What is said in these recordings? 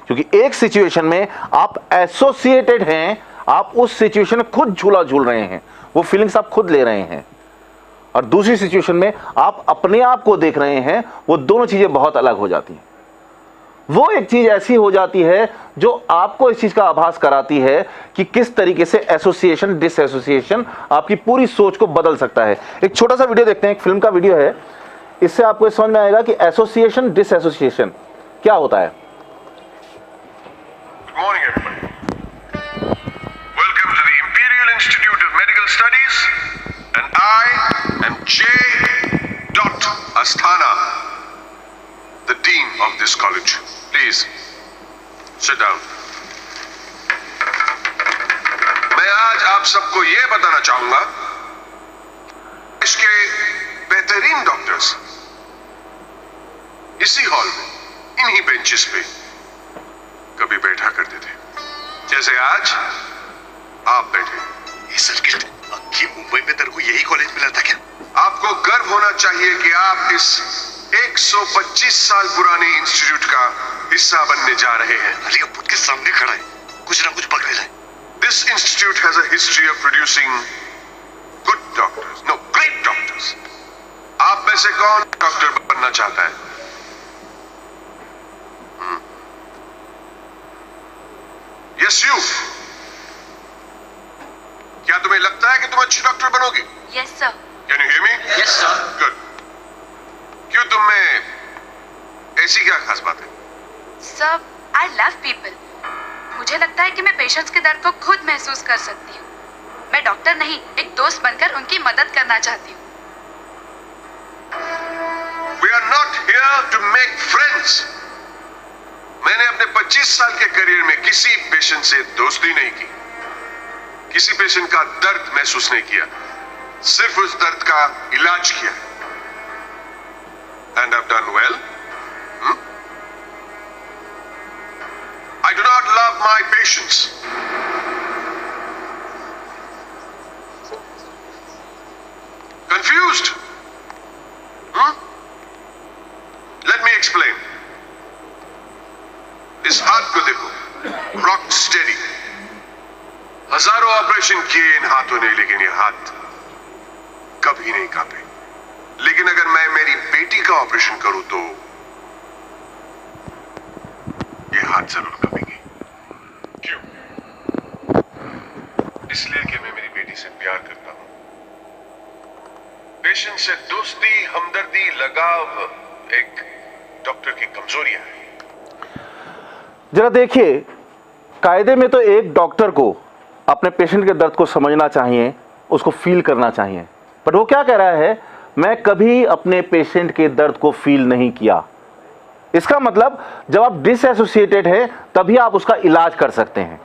क्योंकि एक सिचुएशन में आप एसोसिएटेड हैं, आप उस सिचुएशन में खुद झूला झूल रहे हैं, वो फीलिंग्स आप खुद ले रहे हैं, और दूसरी सिचुएशन में आप अपने आप को देख रहे हैं, वो दोनों चीजें बहुत अलग हो जाती हैं। वो एक चीज ऐसी हो जाती है जो आपको इस चीज का आभास कराती है कि किस तरीके से एसोसिएशन डिसएसोसिएशन आपकी पूरी सोच को बदल सकता है। एक छोटा सा वीडियो देखते हैं, एक फिल्म का वीडियो है, इससे आपको समझ में आएगा कि एसोसिएशन डिसएसोसिएशन क्या होता है। Good morning, everybody. Welcome to the Imperial Institute of Medical Studies, and I am J. Asthana, the Dean of this college. Please, sit down. मैं आज आप सबको ये बताना चाहूंगा, इसके बेहतरीन डॉक्टर्स इसी हॉल में, इन्हीं बेंचेस पे कभी बैठा करते थे, जैसे आज आप बैठे। ये सर्किट अक्की मुंबई में तेरे को यही कॉलेज मिला था क्या? आपको गर्व होना चाहिए कि आप इस 125 साल पुराने इंस्टीट्यूट का हिस्सा बनने जा रहे हैं। अली अब्बूद के सामने खड़ा है, कुछ ना कुछ पकड़े लाए। This institute has a history of producing good doctors, no, great doctors. आप में से कौन डॉक्टर बनना चाहता है? Yes, you. क्या तुम्हें लगता है कि तुम अच्छी doctor बनोगी? Yes, sir. Can you hear me? Yes, sir. Good. क्यों तुम में ऐसी क्या खास बात है? Sir, I love people. मुझे लगता है कि मैं पेशेंट्स के दर्द को खुद महसूस कर सकती हूँ। मैं डॉक्टर नहीं, एक दोस्त बनकर उनकी मदद करना चाहती हूँ। We are not here to make friends. मैंने अपने 25 साल के करियर में किसी पेशेंट से दोस्ती नहीं की, किसी पेशेंट का दर्द महसूस नहीं किया, सिर्फ उस दर्द का इलाज किया। And I've done well. I do not love my patients. Confused? Let me explain. इस हाथ को देखो, रॉक स्टेडी। हजारों ऑपरेशन किए इन हाथों ने, लेकिन ये हाथ कभी नहीं कांपे। लेकिन अगर मैं मेरी बेटी का ऑपरेशन करूं तो ये हाथ जरूर कांपेंगे। क्यों? इसलिए कि मैं मेरी बेटी से प्यार करता हूं। पेशेंट से दोस्ती, हमदर्दी, लगाव एक डॉक्टर की कमजोरियां है। जरा देखिए, कायदे में तो एक डॉक्टर को अपने पेशेंट के दर्द को समझना चाहिए, उसको फील करना चाहिए, पर वो क्या कह रहा है, मैं कभी अपने पेशेंट के दर्द को फील नहीं किया। इसका मतलब जब आप डिसएसोसिएटेड हैं तभी आप उसका इलाज कर सकते हैं।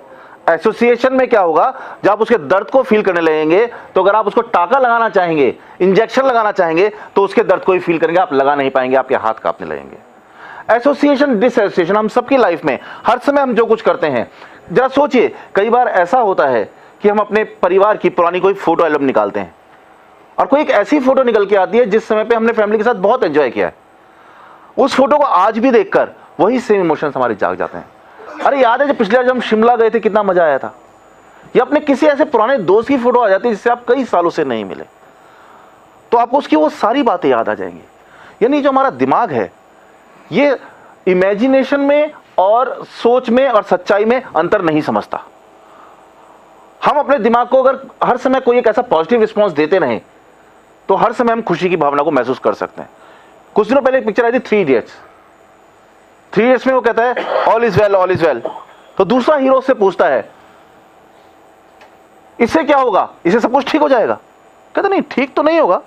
एसोसिएशन में क्या होगा, जब आप उसके दर्द को फील करने लगेंगे तो अगर आप उसको टाका लगाना चाहेंगे, इंजेक्शन लगाना चाहेंगे, तो उसके दर्द को ही फील करेंगे, आप लगा नहीं पाएंगे, आपके हाथ कांपने लगेंगे। एसोसिएशन डिसएसोसिएशन हम सबकी लाइफ में हर समय हम जो कुछ करते हैं, जरा सोचिए, कई बार ऐसा होता है कि हम अपने परिवार की पुरानी कोई फोटो एल्बम निकालते हैं और कोई एक ऐसी फोटो निकल के आती है जिस समय पे हमने फैमिली के साथ बहुत एंजॉय किया है। उस फोटो को आज भी देखकर वही सेम इमोशंस हमारे जाग जाते हैं। अरे याद है जब पिछले बार जब हम शिमला गए थे, कितना मजा आया था। या अपने किसी ऐसे पुराने दोस्त की फोटो आ जाती है जिससे आप कई सालों से नहीं मिले, तो आपको उसकी वो सारी बातें याद आ जाएंगी। यानी जो हमारा दिमाग है, ये इमेजिनेशन में और सोच में और सच्चाई में अंतर नहीं समझता। हम अपने दिमाग को अगर हर समय कोई एक ऐसा पॉजिटिव रिस्पॉन्स देते रहें तो हर समय हम खुशी की भावना को महसूस कर सकते हैं। कुछ दिनों पहले एक पिक्चर आई थी 3 इडियट्स। 3 इडियट्स में वो कहता है all is well, all is well. तो दूसरा हीरो उससे पूछता है इससे क्या होगा, इससे सब कुछ ठीक हो जाएगा? कहता नहीं, ठीक तो नहीं होगा,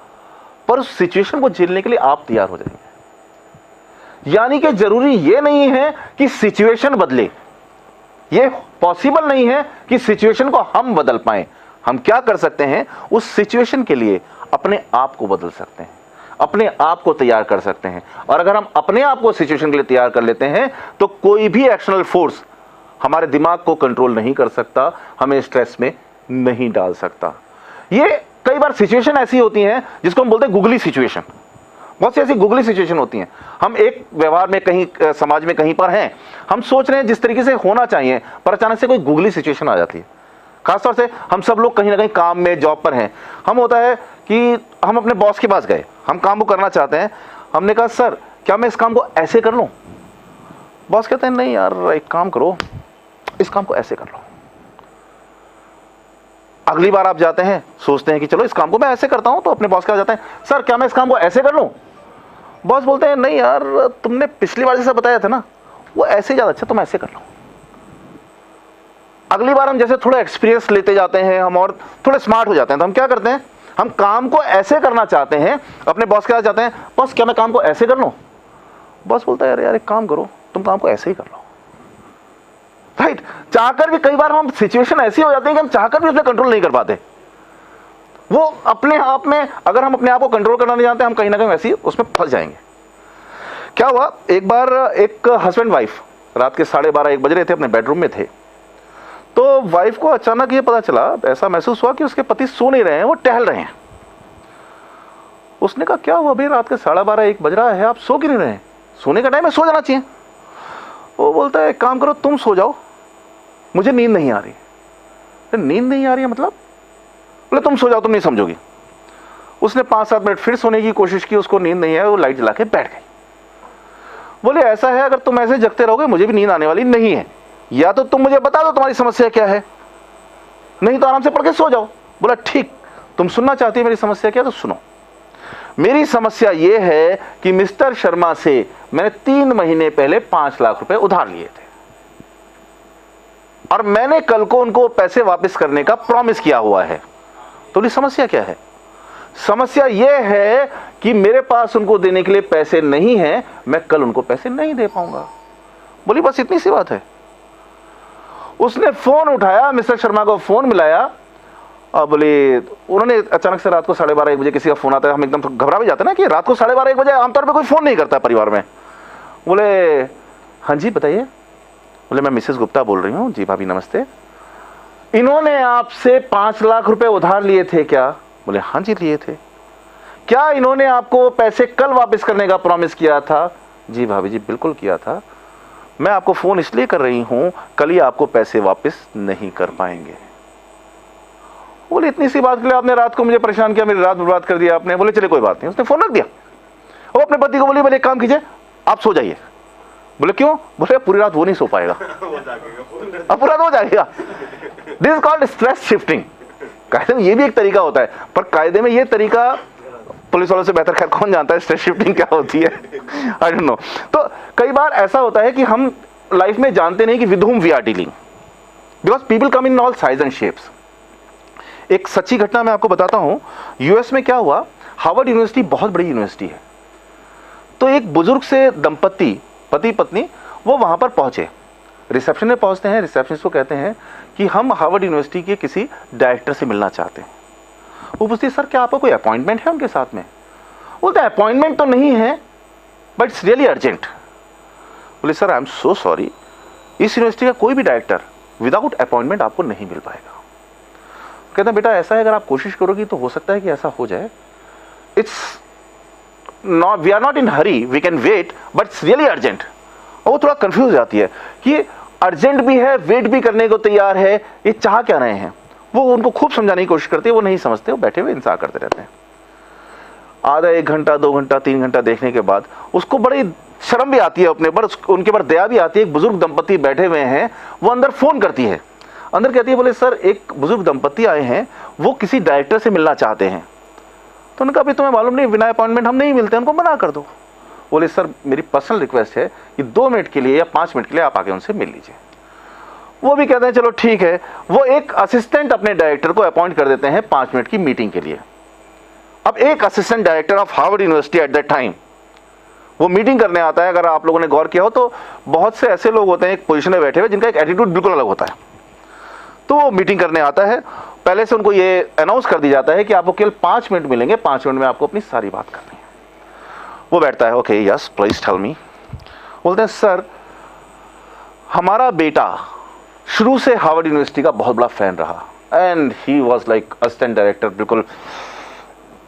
पर उस सिचुएशन को झेलने के लिए आप तैयार हो जाएंगे। यानी कि जरूरी यह नहीं है कि सिचुएशन बदले, यह पॉसिबल नहीं है कि सिचुएशन को हम बदल पाएं। हम क्या कर सकते हैं, उस सिचुएशन के लिए अपने आप को बदल सकते हैं, अपने आप को तैयार कर सकते हैं। और अगर हम अपने आप को सिचुएशन के लिए तैयार कर लेते हैं तो कोई भी एक्सटर्नल फोर्स हमारे दिमाग को कंट्रोल नहीं कर सकता, हमें स्ट्रेस में नहीं डाल सकता। ये कई बार सिचुएशन ऐसी होती हैं जिसको हम बोलते हैं गुगली सिचुएशन। बहुत सी ऐसी गूगली सिचुएशन होती हैं। हम एक व्यवहार में कहीं समाज में कहीं पर हैं, हम सोच रहे हैं जिस तरीके से होना चाहिए, पर अचानक से कोई गूगली सिचुएशन आ जाती है। खासतौर से हम सब लोग कहीं ना कहीं काम में, जॉब पर हैं। हम होता है कि हम अपने बॉस के पास गए, हम काम को करना चाहते हैं, हमने कहा सर क्या मैं इस काम को ऐसे कर लूँ? बॉस कहते हैं नहीं यार एक काम करो, इस काम को ऐसे कर लो। अगली बार आप जाते हैं, सोचते हैं कि चलो इस काम को मैं ऐसे करता हूं, तो अपने बॉस के पास जाते हैं, सर क्या मैं इस काम को ऐसे कर लूं? बॉस बोलते हैं नहीं यार तुमने पिछली बार जैसा बताया था ना वो ऐसे ज्यादा अच्छा, तुम ऐसे कर लो। अगली बार हम जैसे थोड़ा एक्सपीरियंस लेते जाते हैं, हम और थोड़े स्मार्ट हो जाते हैं, तो हम क्या करते हैं, हम काम को ऐसे करना चाहते हैं, अपने बॉस के पास जाते हैं, बॉस क्या मैं काम को ऐसे कर लूं? बॉस बोलता है यार यार एक काम करो, तुम काम को ऐसे ही कर लो। राइट? चाहकर भी कई बार हम सिचुएशन ऐसी हो जाती है कि हम चाहकर भी उसमें कंट्रोल नहीं कर पाते। वो अपने आप में, अगर हम अपने आप को कंट्रोल करना नहीं जानते, हम कहीं ना कहीं वैसे ही उसमें फंस जाएंगे। क्या हुआ, एक बार एक हस्बैंड वाइफ रात के 12:30-1 बज रहे थे, अपने बेडरूम में थे, तो वाइफ को अचानक ये पता चला, ऐसा महसूस हुआ कि उसके पति सो नहीं रहे हैं, वो टहल रहे हैं। उसने कहा क्या हुआ भाई, रात के 12:30-1 बज रहा है, आप सो क्यों नहीं रहे हैं? सोने का टाइम है, सो जाना चाहिए। वो बोलता है एक काम करो तुम सो जाओ, मुझे नींद नहीं आ रही। नींद नहीं आ रही है मतलब? बोले तुम सो जाओ, तुम नहीं समझोगी। उसने 5-7 मिनट फिर सोने की कोशिश की, उसको नींद नहीं है, वो लाइट जला के बैठ गई। बोले ऐसा है अगर तुम ऐसे जगते रहोगे मुझे भी नींद आने वाली नहीं है, या तो तुम मुझे बता दो तुम्हारी समस्या क्या है, नहीं तो आराम से पढ़ के सो जाओ। बोला ठीक, तुम सुनना चाहती हो मेरी समस्या क्या, तो सुनो। मेरी समस्या यह है कि मिस्टर शर्मा से मैंने 3 महीने पहले 5 लाख रुपए उधार लिए थे और मैंने कल को उनको पैसे वापस करने का प्रॉमिस किया हुआ है। तो ये समस्या क्या है? समस्या यह है कि मेरे पास उनको देने के लिए पैसे नहीं हैं, मैं कल उनको पैसे नहीं दे पाऊंगा। बोली बस इतनी सी बात है। उसने फोन उठाया, मिस्टर शर्मा को फोन मिलाया, और बोले उन्होंने अचानक से रात को 12:30-1 बजे किसी का फोन आता है, हम एकदम घबरा भी जाते हैं ना कि रात को 12:30-1 बजे आमतौर पे कोई फोन नहीं करता परिवार में। बोले हाँ जी बताइए। बोले मैं मिसेस गुप्ता बोल रही हूँ। जी भाभी नमस्ते, इन्होंने आपसे 5 लाख रुपए उधार लिए थे क्या? बोले हाँ जी लिए थे। क्या इन्होंने आपको पैसे कल वापस करने का प्रॉमिस किया था? जी भाभी जी बिल्कुल किया था। मैं आपको फोन इसलिए कर रही हूं, कल ही आपको पैसे वापस नहीं कर पाएंगे। बोले इतनी सी बात के लिए आपने रात को मुझे परेशान किया, मेरी रात बर्बाद कर दिया आपने। बोले चले कोई बात नहीं। उसने फोन रख दिया। वो अपने पति को बोले एक काम कीजिए आप सो जाइए। बोले क्यों? बोले पूरी रात वो नहीं सो पाएगा, अब पूरा तो हो जाएगा। This is called stress shifting. कायदे में ये भी एक तरीका होता है, पर कायदे में ये तरीका पुलिस वालों से बेहतर खैर कौन जानता है स्ट्रेस शिफ्टिंग क्या होती है, आई डोंट नो। तो कई बार ऐसा होता है कि हम लाइफ में जानते नहीं कि with whom we are dealing, because people come in all size and shapes. एक सच्ची घटना मैं आपको बताता हूं। यूएस में क्या हुआ, हार्वर्ड यूनिवर्सिटी बहुत बड़ी यूनिवर्सिटी है, तो एक बुजुर्ग से दंपत्ति पति पत्नी वो वहां पर पहुंचे, रिसेप्शन में पहुंचते हैं, रिसेप्शनिस्ट को कहते हैं कि हम हार्वर्ड यूनिवर्सिटी के किसी डायरेक्टर से मिलना चाहते हैं। वो पूछती सर क्या आपका कोई अपॉइंटमेंट है उनके साथ में? बोलते हैं अपॉइंटमेंट तो नहीं है बट इट्स रियली अर्जेंट। बोले sir I am so sorry, इस यूनिवर्सिटी का कोई भी डायरेक्टर विदाउट अपॉइंटमेंट आपको नहीं मिल पाएगा। कहते हैं बेटा ऐसा है अगर आप कोशिश करोगी तो हो सकता है कि ऐसा हो जाए, it's not, we are not in hurry, we can wait but it's really urgent. और वो थोड़ा कंफ्यूज हो जाती है कि अर्जेंट भी है, वेट भी करने को तैयार है, ये चाह क्या रहे हैं। वो उनको खूब समझाने की कोशिश करती है, वो नहीं समझते, वो बैठे हुए इंतजार करते रहते हैं। आधा 1 घंटा 2 घंटा 3 घंटा देखने के बाद उसको बड़ी शर्म भी आती है अपने पर, उनके पर दया भी आती है। एक बुजुर्ग दंपत्ति बैठे हुए हैं, वो अंदर फोन करती है, अंदर कहती है बोले सर एक बुजुर्ग दंपत्ति आए हैं, वो किसी डायरेक्टर से मिलना चाहते हैं। तो उन्होंने कहा अभी तुम्हें मालूम नहीं बिना अपॉइंटमेंट हम नहीं मिलते, उनको मना कर दो। बोले सर मेरी पर्सनल रिक्वेस्ट है कि 2 मिनट के लिए या 5 मिनट के लिए आप आके उनसे मिल लीजिए। वो भी कहते हैं चलो ठीक है। वो एक असिस्टेंट अपने डायरेक्टर को अपॉइंट कर देते हैं 5 मिनट की मीटिंग के लिए। अब एक assistant director of Harvard university at that time वो मीटिंग करने आता है। अगर आप लोगों ने गौर किया हो तो बहुत से ऐसे लोग होते हैं एक पोजीशन में बैठे हुए जिनका एक एटीट्यूड बिल्कुल अलग होता है। तो वो मीटिंग करने आता है, पहले से उनको ये अनाउंस कर दिया जाता है कि आपको केवल 5 मिनट मिलेंगे, 5 मिनट में आपको अपनी सारी बात करनी है। वो बैठता है, okay yes please tell me. बोलते हैं सर हमारा बेटा शुरू से हार्वर्ड यूनिवर्सिटी का बहुत बड़ा फैन रहा and he was like assistant director, बिल्कुल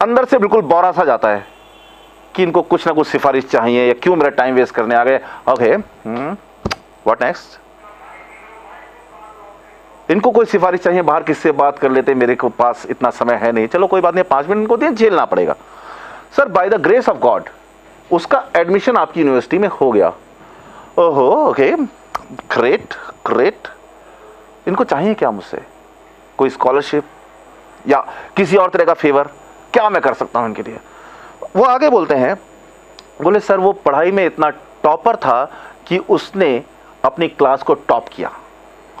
अंदर से बिल्कुल बौरा सा जाता है कि इनको कुछ ना कुछ सिफारिश चाहिए या क्यों मेरा टाइम वेस्ट करने आ गए। Okay, what next? इनको कोई सिफारिश चाहिए, बाहर किससे बात कर लेते, मेरे को पास इतना समय है नहीं, चलो कोई बात नहीं, 5 मिनट इनको दिए, झेलना पड़ेगा। Sir by the grace of God उसका एडमिशन आपकी यूनिवर्सिटी में हो गया। ओहो, ओके, ग्रेट ग्रेट। इनको चाहिए क्या मुझसे? कोई स्कॉलरशिप या किसी और तरह का फेवर? क्या मैं कर सकता हूं इनके लिए? वो आगे बोलते हैं, बोले सर वो पढ़ाई में इतना टॉपर था कि उसने अपनी क्लास को टॉप किया।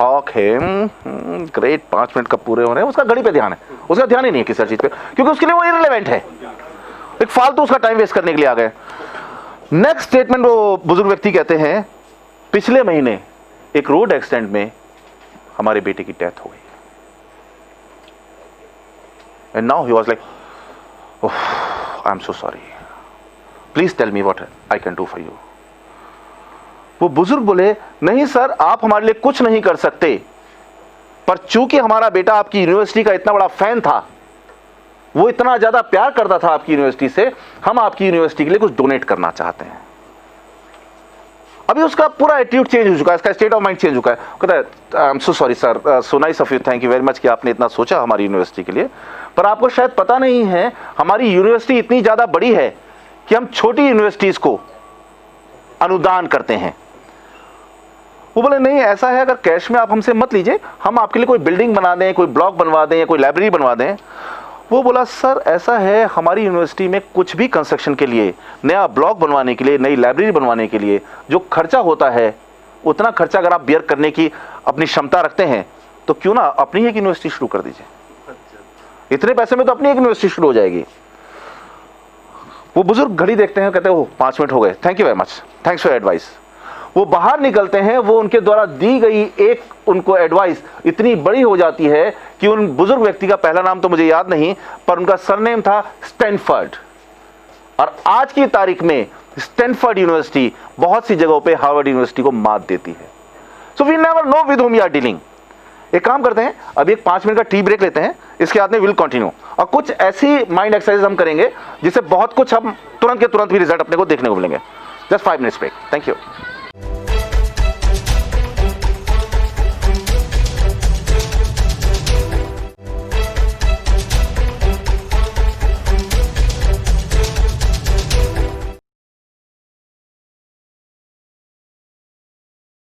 Okay, great. 5 मिनट कब पूरे हो रहे हैं? उसका घड़ी पे ध्यान है, उसका ध्यान ही नहीं है किसी चीज पे, क्योंकि उसके लिए वो इररिलेवेंट है, एक फालतू उसका टाइम वेस्ट करने के लिए आ गए। नेक्स्ट स्टेटमेंट वो बुजुर्ग व्यक्ति कहते हैं, पिछले महीने एक रोड एक्सीडेंट में हमारे बेटे की डेथ हो गई। And now he was like, I am so sorry, please tell me what I can do for you. वो बुजुर्ग बोले, नहीं सर आप हमारे लिए कुछ नहीं कर सकते, पर चूंकि हमारा बेटा आपकी यूनिवर्सिटी का इतना बड़ा फैन था, वो इतना ज्यादा प्यार करता था आपकी यूनिवर्सिटी से, हम आपकी यूनिवर्सिटी के लिए कुछ डोनेट करना चाहते हैं। अभी उसका पूरा एटीट्यूड चेंज हो चुका है, इसका स्टेट ऑफ माइंड चेंज हो चुका है। कहता है आई am so sorry sir, so nice of you, thank you very much कि आपने इतना सोचा हमारी यूनिवर्सिटी के लिए, पर आपको शायद पता नहीं है हमारी यूनिवर्सिटी इतनी ज्यादा बड़ी है कि हम छोटी यूनिवर्सिटीज को अनुदान करते हैं। वो बोले नहीं ऐसा है, अगर कैश में आप हमसे मत लीजिए, हम आपके लिए कोई बिल्डिंग बना दें, कोई ब्लॉक बनवा दें या कोई लाइब्रेरी बनवा दें। वो बोला सर ऐसा है, हमारी यूनिवर्सिटी में कुछ भी कंस्ट्रक्शन के लिए, नया ब्लॉक बनवाने के लिए, नई लाइब्रेरी बनवाने के लिए जो खर्चा होता है, उतना खर्चा अगर आप बियर करने की अपनी क्षमता रखते हैं तो क्यों ना अपनी एक यूनिवर्सिटी शुरू कर दीजिए। इतने पैसे में तो अपनी एक यूनिवर्सिटी शुरू हो जाएगी। वो बुजुर्ग घड़ी देखते हैं, कहते हैं ओह 5 मिनट हो गए, thank you very much, thanks for advice. वो बाहर निकलते हैं, वो उनके द्वारा दी गई एक उनको एडवाइस इतनी बड़ी हो जाती है कि उन बुजुर्ग व्यक्ति का पहला नाम तो मुझे याद नहीं, पर उनका सरनेम था स्टैनफोर्ड, और आज की तारीख में स्टैनफोर्ड यूनिवर्सिटी बहुत सी जगहों पे हार्वर्ड यूनिवर्सिटी को मात देती है। So we never know with whom we are dealing. एक काम करते हैं, अभी एक 5 मिनट का टी ब्रेक लेते हैं, इसके बाद में विल कंटिन्यू, और कुछ ऐसी माइंड एक्सरसाइज हम करेंगे जिससे बहुत कुछ हम तुरंत के तुरंत भी रिजल्ट अपने को देखने को मिलेंगे। Just 5 minutes break, thank you.